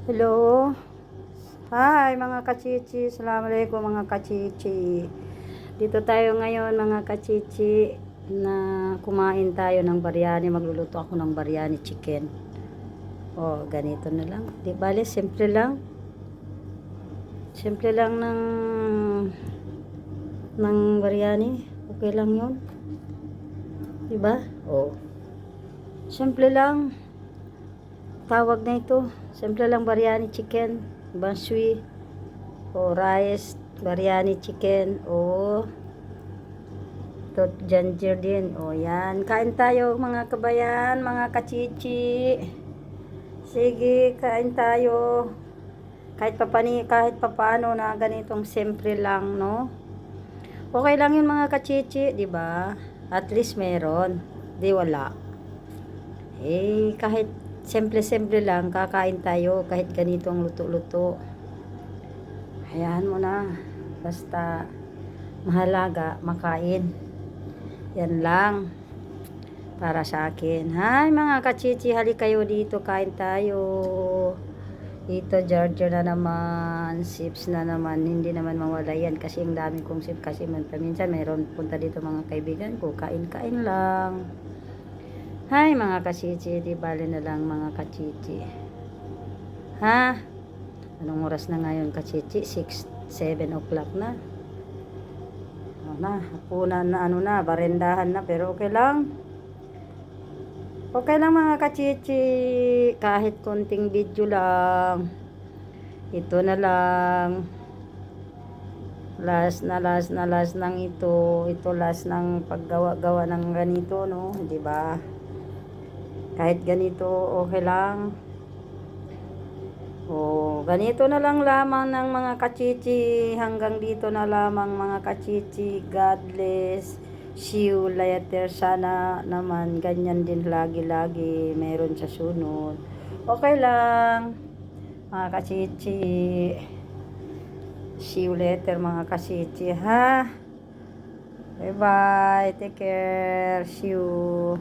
Hello. Hi mga kachichi. Assalamualaikum mga kachichi. Dito tayo ngayon mga kachichi na kumain tayo ng biryani. Magluluto ako ng biryani chicken. Oh, ganito na lang. Di bale, simple lang. Simple lang ng biryani. Okay lang 'yun. Di ba? Oh. Simple lang. Tawag na ito. Simple lang biryani chicken. Baswi. O rice. Biryani chicken. O tot ginger din. O yan. Kain tayo mga kabayan. Mga kachichi. Sige, kain tayo. Kahit papaano na ganitong simple lang, no? Okay lang yun mga kachichi, di ba? At least meron. Di wala. Kahit simple-simple lang, kakain tayo kahit ganitong luto-luto. Hayaan mo na. Basta mahalaga, makain. Yan lang. Para sa akin. Hi mga kachichi, hali kayo dito, kain tayo. Ito, Giorgio na naman. Sips na naman. Hindi naman mawala yan kasi ang dami kong sip. Kasi paminsan mayroon punta dito mga kaibigan ko. Kain-kain lang. Hi mga kachichi, di bale na lang mga kachichi. Ha? Anong oras na ngayon kachichi? 7 o'clock na. Ano na, hapunan na, barendahan na, pero okay lang. Okay lang mga kachichi, kahit konting video lang. Ito na lang. Last ng ito. Ito last ng paggawa-gawa ng ganito, no? Di ba? Kahit ganito, okay lang. O, ganito na lang lamang ng mga kachichi. Hanggang dito na lamang mga kachichi. God bless. See you later. Sana naman ganyan din lagi-lagi. Meron sa sunod. Okay lang. Mga kachichi. See you later mga kachichi. Ha? Bye-bye. Take care. See you.